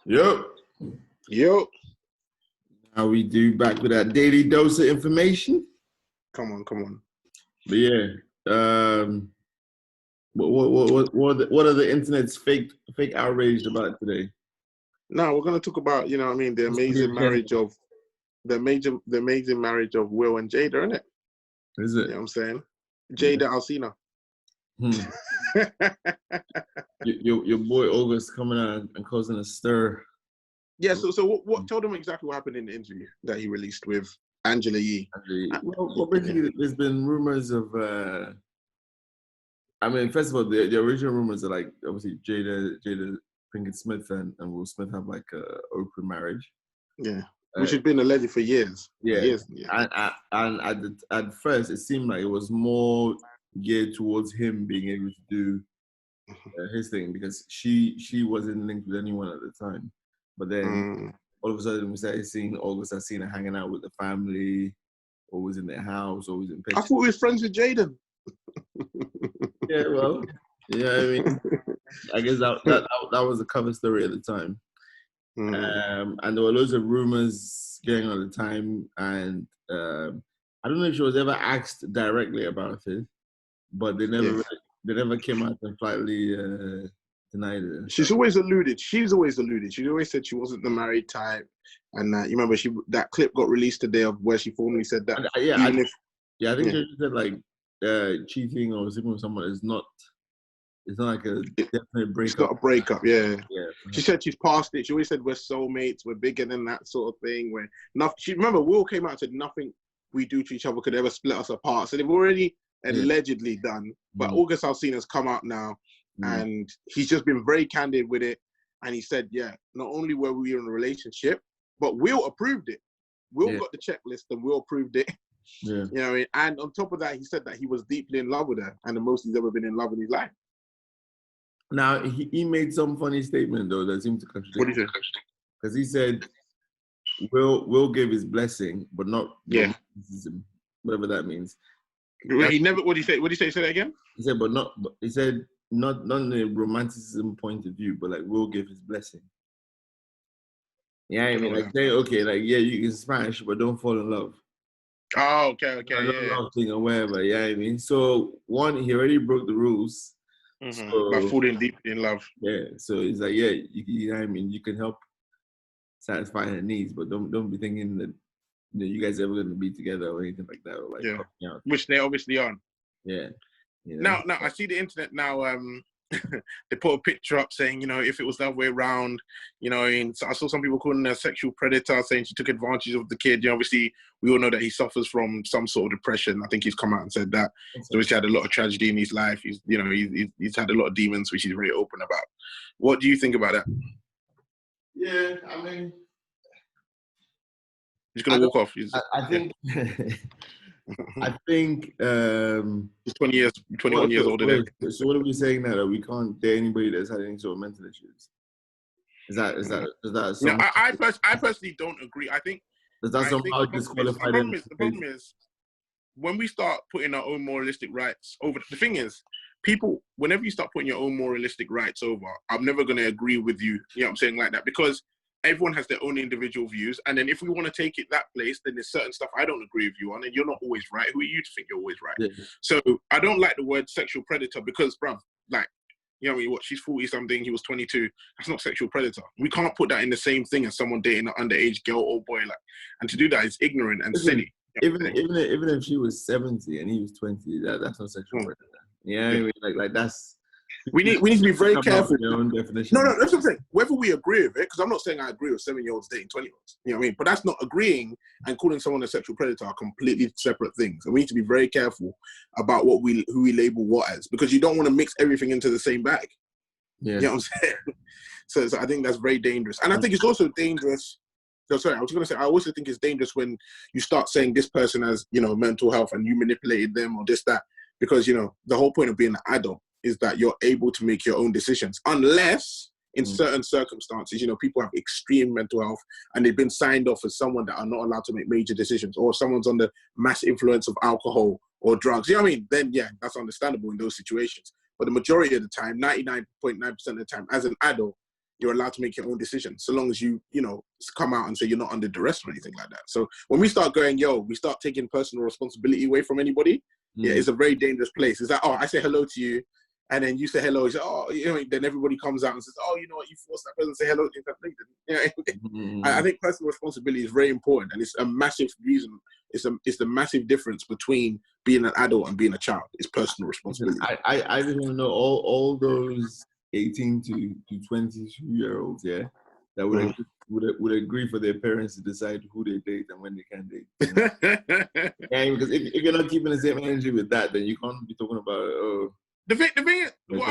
Yep. Yo, How we do back with that daily dose of information. come on. But yeah, what are the internet's fake outraged about today? Now we're gonna talk about, what I mean, the What's on the amazing agenda? marriage of the amazing marriage of Will and Jada, isn't it? Is You it? know what I'm saying? Yeah. Jada Alcina. Hmm. Your boy August coming out and causing a stir. Yeah, so what tell them exactly what happened in the interview that he released with Angela Yee. Well, basically, there's been rumors of. I mean, first of all, the original rumors are like obviously Jada Pinkett Smith and Will Smith have like a open marriage. Yeah. Uh, Which has been alleged for years. Yeah, Years. and at first it seemed like it was more geared towards him being able to do his thing because she wasn't linked with anyone at the time. But then all of a sudden we started seeing August. I seen her hanging out with the family, always in their house, always in I pictures. thought we were friends with Jaden. Yeah, well, yeah, I mean, I guess that was the cover story at the time. And there were loads of rumors going on at the time, and I don't know if she was ever asked directly about it, but they never came out and flatly denied it. She's always alluded. She's always said she wasn't the married type, and you remember that clip got released today of where she formally said that. I think she said like cheating or sleeping with someone is not. It's not like a definite breakup. It's not a breakup, yeah. Yeah. She said she's past it. She always said we're soulmates, we're bigger than that sort of thing. She remember Will came out and said nothing we do to each other could ever split us apart. So they've already allegedly done. But August Alsina's come out now, and he's just been very candid with it. And he said, yeah, not only were we in a relationship, but Will approved it. Will got the checklist and Will approved it. Yeah. You know what I mean? And on top of that, he said that he was deeply in love with her and the most he's ever been in love in his life. Now, he made some funny statement, though, that seemed to contradict. What did he say? Because he said, Will gave his blessing, but not romanticism, whatever that means. He never, what did he say? What did he say? Say that again? He said, he said, not in a romanticism point of view, but like, Will gave his blessing. Yeah, I mean, like, say, okay, like, yeah, you can smash, but don't fall in love. Oh, okay, Love thing or whatever, yeah, I mean. So, one, he already broke the rules. So, by falling deep in love. Yeah, so it's like, yeah, you know what I mean, you can help satisfy her needs, but don't be thinking that you guys are ever going to be together or anything like that. Or like, which they obviously aren't. Yeah. You know? Now I see the internet now. They put a picture up saying, if it was the other way around, and so I saw some people calling her a sexual predator, saying she took advantage of the kid. Obviously, we all know that he suffers from some sort of depression. I think he's come out and said that. So he's had a lot of tragedy in his life. He's had a lot of demons, which he's very open about. What do you think about that? Yeah, I mean, he's gonna walk off. I think. I think he's 21 years older. So what are we saying now, that we can't date anybody that's had any sort of mental issues? Is that? I personally don't agree. I think does that somehow disqualify them? The problem is when we start putting our own moralistic rights over. The thing is, people, whenever you start putting your own moralistic rights over, I'm never going to agree with you. You know what I'm saying, like that, because everyone has their own individual views, and then if we want to take it that place, then there's certain stuff I don't agree with you on, and you're not always right. Who are you to think you're always right? Yeah. So I don't like the word sexual predator because, bruv, like, you know what I mean? What, she's 40-something, he was 22. That's not sexual predator. We can't put that in the same thing as someone dating an underage girl or boy, like, and to do that is ignorant and silly. Even if she was 70 and he was 20, that's not sexual predator. Yeah, I mean, like that's. We need to be very careful. Your own definition. No, that's what I'm saying. Whether we agree with it, because I'm not saying I agree with 7-year-olds dating 20-year-olds. You know what I mean? But that's not agreeing and calling someone a sexual predator are completely separate things. And we need to be very careful about who we label what as, because you don't want to mix everything into the same bag. Yeah. You know what I'm saying? So I think that's very dangerous. And I think it's also dangerous. No, sorry, I was going to say, I also think it's dangerous when you start saying this person has, mental health and you manipulated them or this, that, because, the whole point of being an adult is that you're able to make your own decisions, unless in certain circumstances, people have extreme mental health and they've been signed off as someone that are not allowed to make major decisions, or someone's under mass influence of alcohol or drugs. You know what I mean? Then, yeah, that's understandable in those situations. But the majority of the time, 99.9% of the time, as an adult, you're allowed to make your own decisions, so long as you come out and say you're not under duress or anything like that. So when we start going, we start taking personal responsibility away from anybody. Yeah, it's a very dangerous place. It's like, I say hello to you, and then you say hello. You say, then everybody comes out and says, you know what, you forced that person to say hello. I think personal responsibility is very important, and it's a massive reason. It's the massive difference between being an adult and being a child. It's personal responsibility. I didn't know all those 18 to 22-year-olds, that would agree for their parents to decide who they date and when they can date. Because if you're not keeping the same energy with that, then you can't be talking about the thing is, what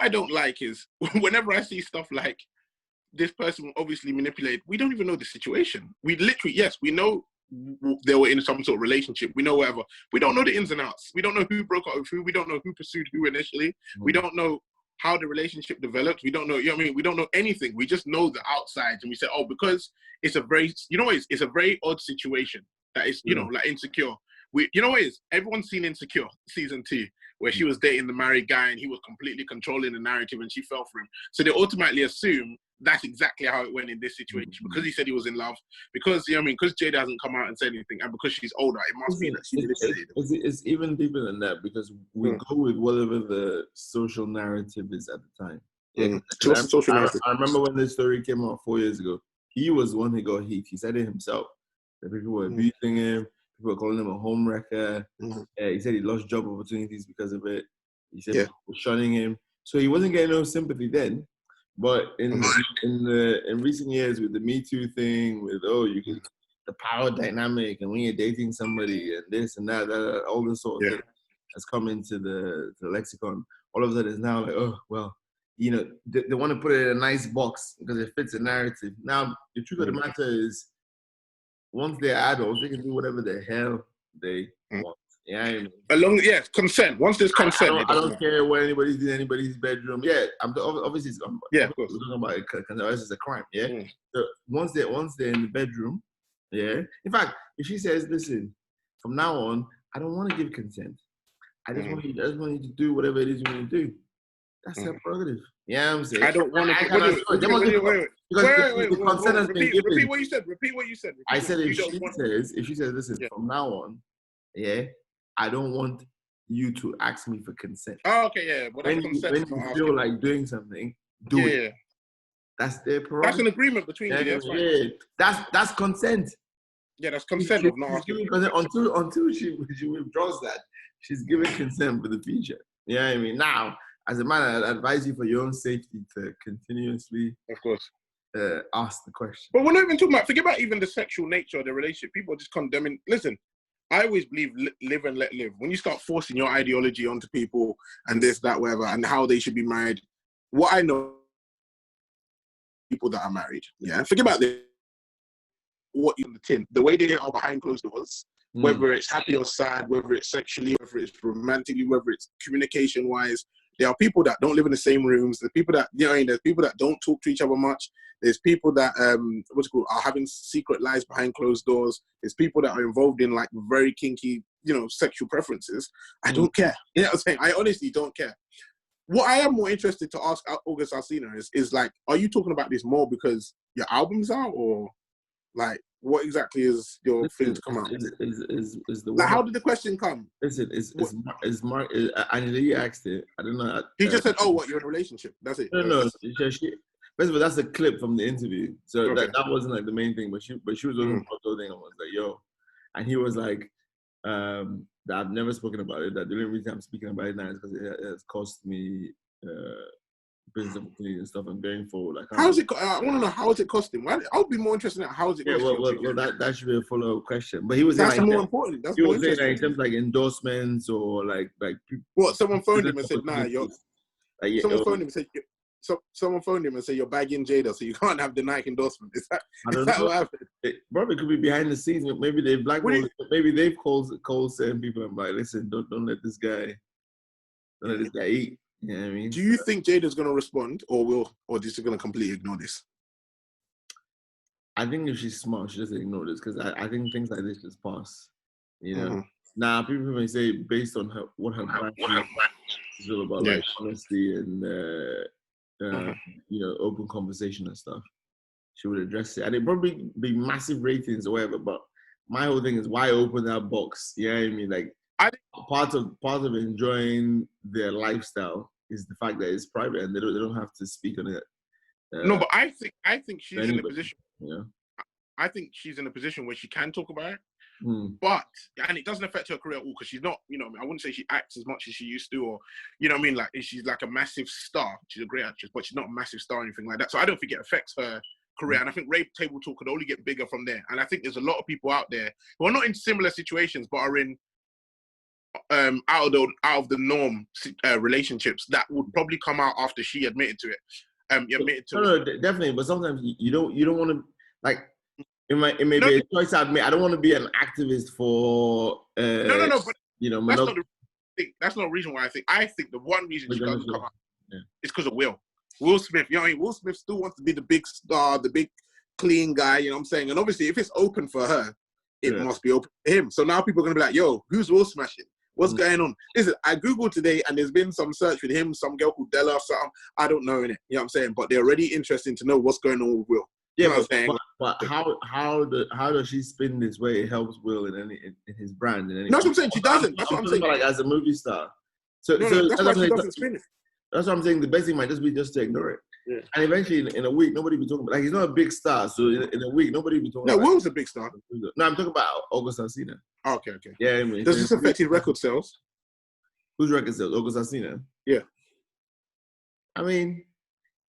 I don't like is whenever I see stuff like this person obviously manipulated, we don't even know the situation. We literally, yes, we know they were in some sort of relationship. We know whatever. We don't know the ins and outs. We don't know who broke up with who. We don't know who pursued who initially. We don't know how the relationship developed. We don't know, we don't know anything. We just know the outsides, and we say, because it's a very, it's a very odd situation that is, like Insecure. Everyone's seen Insecure season 2, where she was dating the married guy and he was completely controlling the narrative and she fell for him. So they ultimately assume that's exactly how it went in this situation, because he said he was in love, because because Jada hasn't come out and said anything, and because she's older, it must be that she manipulated. It's even deeper than that, because we go with whatever the social narrative is at the time. I remember when this story came out 4 years ago. He was the one who got heat. He said it himself. That people were abusing him. People were calling him a home wrecker. He said he lost job opportunities because of it. He said people were shunning him. So he wasn't getting no sympathy then. But in recent years, with the Me Too thing, with the power dynamic, and when you're dating somebody and this and that, all this sort of thing has come into the lexicon. All of that is now like, they want to put it in a nice box because it fits a narrative. Now, the truth of the matter is, once they're adults, they can do whatever the hell they want. Yeah, consent. Once there's consent, I don't care what anybody's in anybody's bedroom. Yeah, obviously, of course. We're talking about consent. It's a crime. Yeah. So once they're in the bedroom, in fact, if she says, "Listen, from now on, I don't want to give consent. I just want you to do whatever it is you want to do." That's her prerogative. Yeah, I'm saying. I don't want to. Wait. Consent has been given. Repeat what you said. I said if she says, "Listen, from now on, I don't want you to ask me for consent." Oh, okay, yeah. But when you feel like doing something, do it. That's their prerogative. That's an agreement between you. That's consent. Yeah, that's consent of not asking. Until she withdraws that, she's giving consent for the future. Yeah, I mean, now, as a man, I advise you for your own safety to continuously, of course, ask the question. But we're not even talking about. Forget about even the sexual nature of the relationship. People are just condemning. Listen, I always believe live and let live. When you start forcing your ideology onto people and this, that, whatever, and how they should be married, what I know, people that are married, forget about this. What you in the tin, the way they are behind closed doors, whether it's happy or sad, whether it's sexually, whether it's romantically, whether it's communication-wise. There are people that don't live in the same rooms. There's people that, there's people that don't talk to each other much. There's people that, are having secret lives behind closed doors. There's people that are involved in like very kinky, sexual preferences. I don't care. You know what I'm saying? I honestly don't care. What I am more interested to ask August Alsina is like, are you talking about this more because your album's out, or like, what exactly is your thing to come out? Is the like, how did the question come? Listen, is Mark? I know you asked it. I don't know. He just said, "Oh, what? You're in a relationship?" That's it. No. First of all, that's a clip from the interview, so that wasn't like the main thing. But she was talking about the thing. I was like, "Yo," and he was like, "That I've never spoken about it. That the only reason I'm speaking about it now is because it has cost me." Business opportunities and stuff, and going forward. Like, how's it? I want to know, how is it costing? I would be more interested in how is it costing? Well, that should be a follow-up question. But he was that's more important. That's more interesting. In terms of like endorsements or like people. What? Someone phoned him and said, "Nah, someone phoned him and said, someone phoned him and said you're bagging Jada, so you can't have the Nike endorsement." Is that what happened? It probably could be behind the scenes. Maybe they've blackballed. Maybe they've called certain people and like, listen, don't let this guy eat. You know what I mean? Do you think Jada's going to respond, or is she going to completely ignore this? I think if she's smart, she doesn't ignore this, because I think things like this just pass. Now, people may say based on what her brand is all about, like honesty and open conversation and stuff, she would address it. And it'd probably be massive ratings or whatever, but my whole thing is why open that box? You know what I mean? Like, part of enjoying their lifestyle is the fact that it's private and they don't have to speak on it. No, but I think she's in a position. Yeah. I think she's in a position where she can talk about it, and it doesn't affect her career at all because she's not, I wouldn't say she acts as much as she used to, or, like she's like a massive star. She's a great actress, but she's not a massive star or anything like that. So I don't think it affects her career. And I think Rape Table Talk could only get bigger from there. And I think there's a lot of people out there who are not in similar situations, but are in out of the norm relationships that would probably come out after she admitted to it. No, definitely. But sometimes you don't want to, like, it may be a choice I made. I don't want to be an activist for no. But that's not the reason why I think the one reason she doesn't come out is because of Will Smith. You know what I mean? Will Smith still wants to be the big star, the big clean guy. You know what I'm saying? And obviously, if it's open for her, it must be open for him. So now people are gonna be like, "Yo, who's Will smashing? What's going on?" Listen, I googled today, and there's been some search with him, some girl called Della or something. I don't know in it. You know what I'm saying? But they're already interested to know what's going on with Will. Yeah, but how does she spin this way? It helps Will in his brand. That's what I'm saying. She doesn't. That's what I'm saying. Like, as a movie star. So that's why she doesn't spin it. That's what I'm saying. The best thing might just be to ignore it. Yeah. And eventually, in a week, nobody be talking about. Like, he's not a big star, so in a week, nobody be talking. No, Will's a big star. No, I'm talking about August Alsina. Oh, okay. Yeah, I mean, does this affect his record sales? Whose record sales? August Alsina. Yeah. I mean,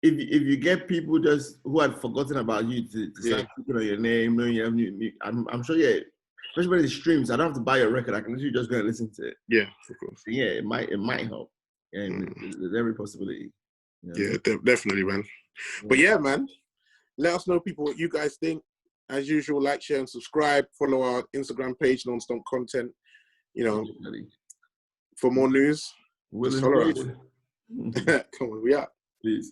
if you get people just who had forgotten about you to start speaking on your name, knowing you have new, I'm sure. Yeah, especially when it streams, I don't have to buy your record. I can literally just go and listen to it. Yeah, of course. Yeah, it might help. And there's every possibility. Yeah, definitely, man. But yeah, man, let us know, people, what you guys think. As usual, like, share, and subscribe. Follow our Instagram page, Non-Stop Content. For more news, Will follow us. Come on, we out. Peace.